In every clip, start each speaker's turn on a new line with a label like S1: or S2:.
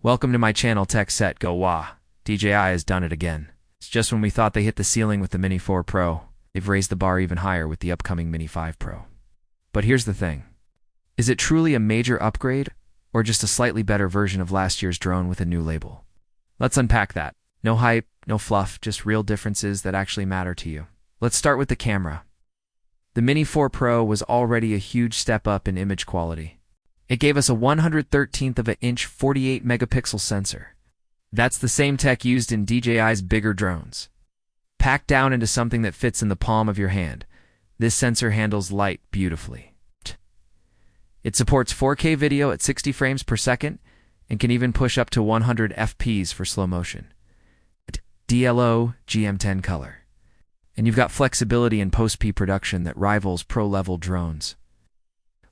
S1: Welcome to my channel Tech Set Go Wah. DJI has done it again. It's just when we thought they hit the ceiling with the Mini 4 Pro, they've raised the bar even higher with the upcoming Mini 5 Pro. But here's the thing. Is it truly a major upgrade, or just a slightly better version of last year's drone with a new label? Let's unpack that. No hype, no fluff, just real differences that actually matter to you. Let's start with the camera. The Mini 4 Pro was already a huge step up in image quality. It gave us a 1/13th of an inch 48 megapixel sensor. That's the same tech used in DJI's bigger drones. Packed down into something that fits in the palm of your hand, this sensor handles light beautifully. It supports 4K video at 60 frames per second and can even push up to 100 FPS for slow motion. DLO GM10 color. And you've got flexibility in post-production that rivals pro-level drones.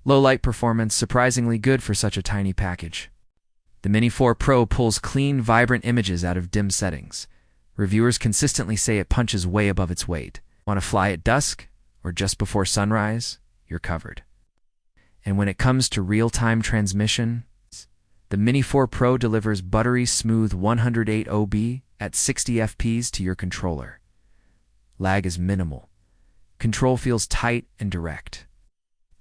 S1: Low light performance, surprisingly good for such a tiny package. The Mini 4 Pro pulls clean, vibrant images out of dim settings. Reviewers consistently say it punches way above its weight. Want to fly at dusk or just before sunrise? You're covered. And when it comes to real-time transmission, the Mini 4 Pro delivers buttery smooth 108 OB at 60 FPS to your controller. Lag is minimal. Control feels tight and direct.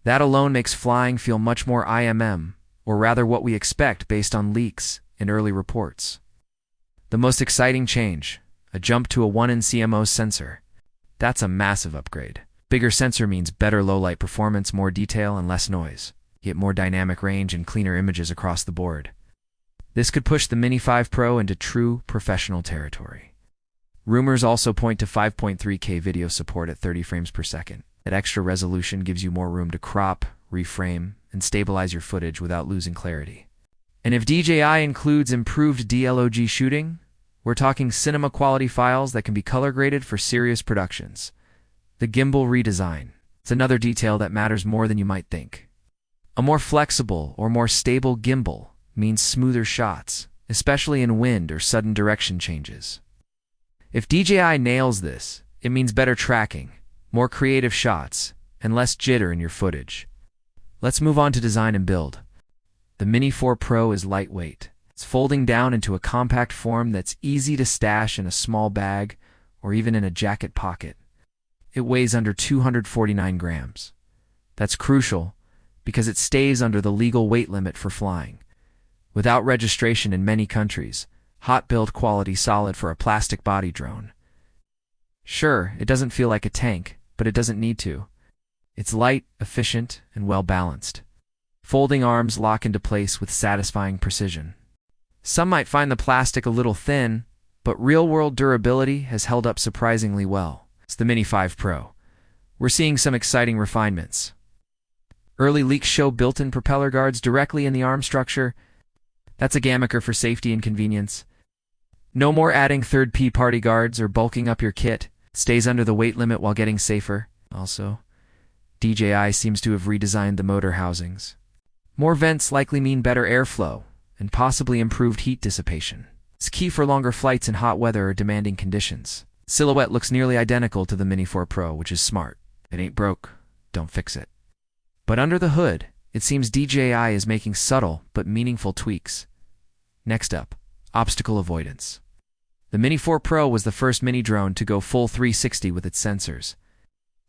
S1: That alone makes flying feel much more IMM, or rather what we expect based on leaks and early reports. The most exciting change, a jump to a 1 CMOS sensor. That's a massive upgrade. Bigger sensor means better low-light performance, more detail, and less noise. You get more dynamic range and cleaner images across the board. This could push the Mini 5 Pro into true professional territory. Rumors also point to 5.3K video support at 30 frames per second. That extra resolution gives you more room to crop, reframe, and stabilize your footage without losing clarity. And if DJI includes improved DLOG shooting, we're talking cinema-quality files that can be color-graded for serious productions. The gimbal redesign. It's another detail that matters more than you might think. A more flexible or more stable gimbal means smoother shots, especially in wind or sudden direction changes. If DJI nails this, it means better tracking, more creative shots, and less jitter in your footage. Let's move on to design and build. The Mini 4 Pro is lightweight. It's folding down into a compact form that's easy to stash in a small bag or even in a jacket pocket. It weighs under 249 grams. That's crucial because it stays under the legal weight limit for flying. Without registration in many countries, hot build quality solid for a plastic body drone. Sure, it doesn't feel like a tank, but it doesn't need to. It's light, efficient, and well-balanced. Folding arms lock into place with satisfying precision. Some might find the plastic a little thin, but real-world durability has held up surprisingly well. It's the Mini 5 Pro. We're seeing some exciting refinements. Early leaks show built-in propeller guards directly in the arm structure. That's a gimmicker for safety and convenience. No more adding third-party guards or bulking up your kit. Stays under the weight limit while getting safer. Also, DJI seems to have redesigned the motor housings. More vents likely mean better airflow and possibly improved heat dissipation. It's key for longer flights in hot weather or demanding conditions. Silhouette looks nearly identical to the Mini 4 Pro, which is smart. If it ain't broke, don't fix it. But under the hood, it seems DJI is making subtle but meaningful tweaks. Next up, obstacle avoidance. The Mini 4 Pro was the first mini drone to go full 360 with its sensors.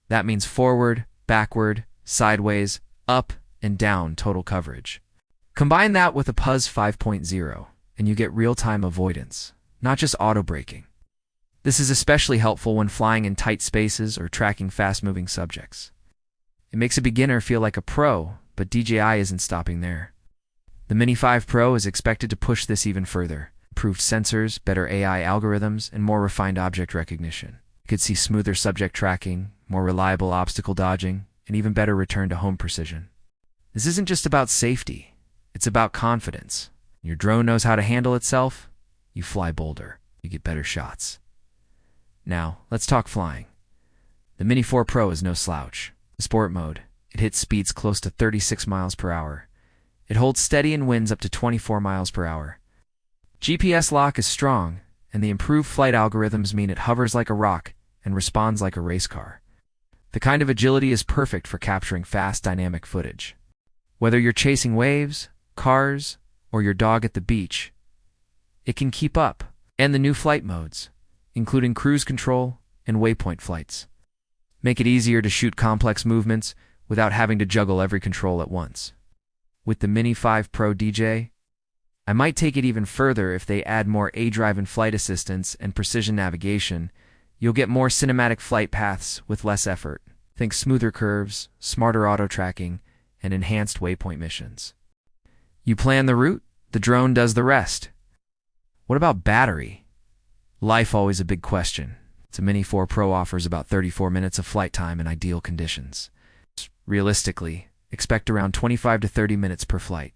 S1: That means forward, backward, sideways, up, and down total coverage. Combine that with a PUZ 5.0, and you get real-time avoidance, not just auto-braking. This is especially helpful when flying in tight spaces or tracking fast-moving subjects. It makes a beginner feel like a pro, but DJI isn't stopping there. The Mini 5 Pro is expected to push this even further. Improved sensors, better AI algorithms, and more refined object recognition. You could see smoother subject tracking, more reliable obstacle dodging, and even better return-to-home precision. This isn't just about safety, it's about confidence. Your drone knows how to handle itself, you fly bolder, you get better shots. Now, let's talk flying. The Mini 4 Pro is no slouch. Sport mode, it hits speeds close to 36 miles per hour. It holds steady in winds up to 24 miles per hour. GPS lock is strong, and the improved flight algorithms mean it hovers like a rock and responds like a race car. The kind of agility is perfect for capturing fast, dynamic footage. Whether you're chasing waves, cars, or your dog at the beach, it can keep up, and the new flight modes, including cruise control and waypoint flights, make it easier to shoot complex movements without having to juggle every control at once. With the Mini 5 Pro DJI, I might take it even further if they add more A-drive flight assistance and precision navigation. You'll get more cinematic flight paths with less effort. Think smoother curves, smarter auto-tracking, and enhanced waypoint missions. You plan the route, the drone does the rest. What about battery? Life always a big question. The Mini 4 Pro offers about 34 minutes of flight time in ideal conditions. Realistically, expect around 25 to 30 minutes per flight.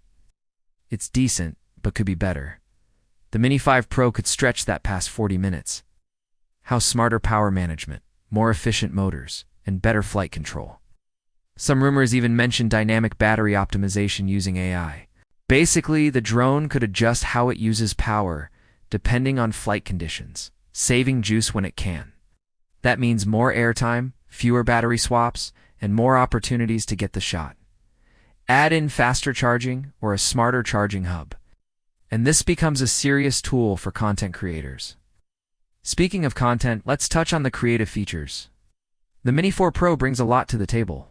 S1: It's decent, but could be better. The Mini 5 Pro could stretch that past 40 minutes. How smarter power management, more efficient motors, and better flight control. Some rumors even mention dynamic battery optimization using AI. Basically, the drone could adjust how it uses power depending on flight conditions, saving juice when it can. That means more airtime, fewer battery swaps, and more opportunities to get the shot. Add in faster charging or a smarter charging hub, and this becomes a serious tool for content creators. Speaking of content, let's touch on the creative features. The Mini 4 Pro brings a lot to the table.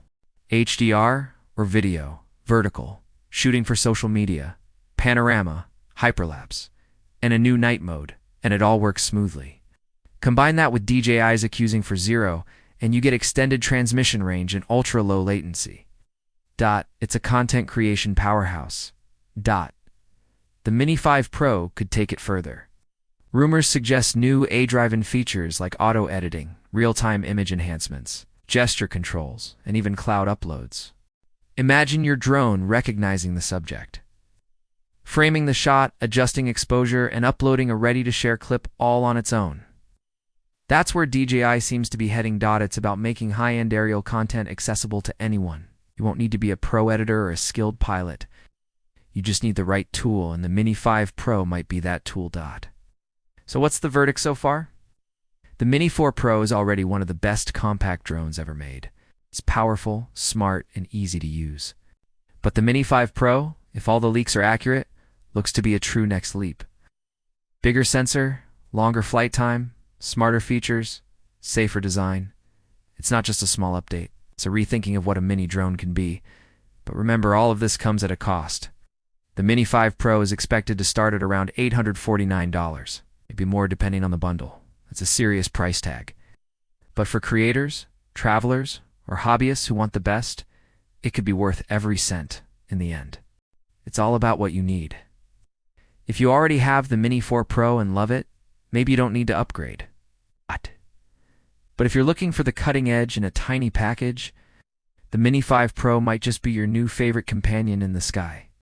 S1: HDR or video, vertical, shooting for social media, panorama, hyperlapse, and a new night mode, and it all works smoothly. Combine that with DJI's accusing for zero, and you get extended transmission range and ultra-low latency. It's a content creation powerhouse. The Mini 5 Pro could take it further. Rumors suggest new A-driven features like auto-editing, real-time image enhancements, gesture controls, and even cloud uploads. Imagine your drone recognizing the subject, framing the shot, adjusting exposure, and uploading a ready-to-share clip all on its own. That's where DJI seems to be heading. It's about making high-end aerial content accessible to anyone. You won't need to be a pro editor or a skilled pilot. You just need the right tool, and the Mini 5 Pro might be that tool. So what's the verdict so far? The Mini 4 Pro is already one of the best compact drones ever made. It's powerful, smart, and easy to use. But the Mini 5 Pro, if all the leaks are accurate, looks to be a true next leap. Bigger sensor, longer flight time, smarter features, safer design. It's not just a small update. It's a rethinking of what a mini drone can be. But remember, all of this comes at a cost. The Mini 5 Pro is expected to start at around $849, maybe more depending on the bundle. It's a serious price tag. But for creators, travelers, or hobbyists who want the best, it could be worth every cent in the end. It's all about what you need. If you already have the Mini 4 Pro and love it, maybe you don't need to upgrade. But if you're looking for the cutting edge in a tiny package, the Mini 5 Pro might just be your new favorite companion in the sky.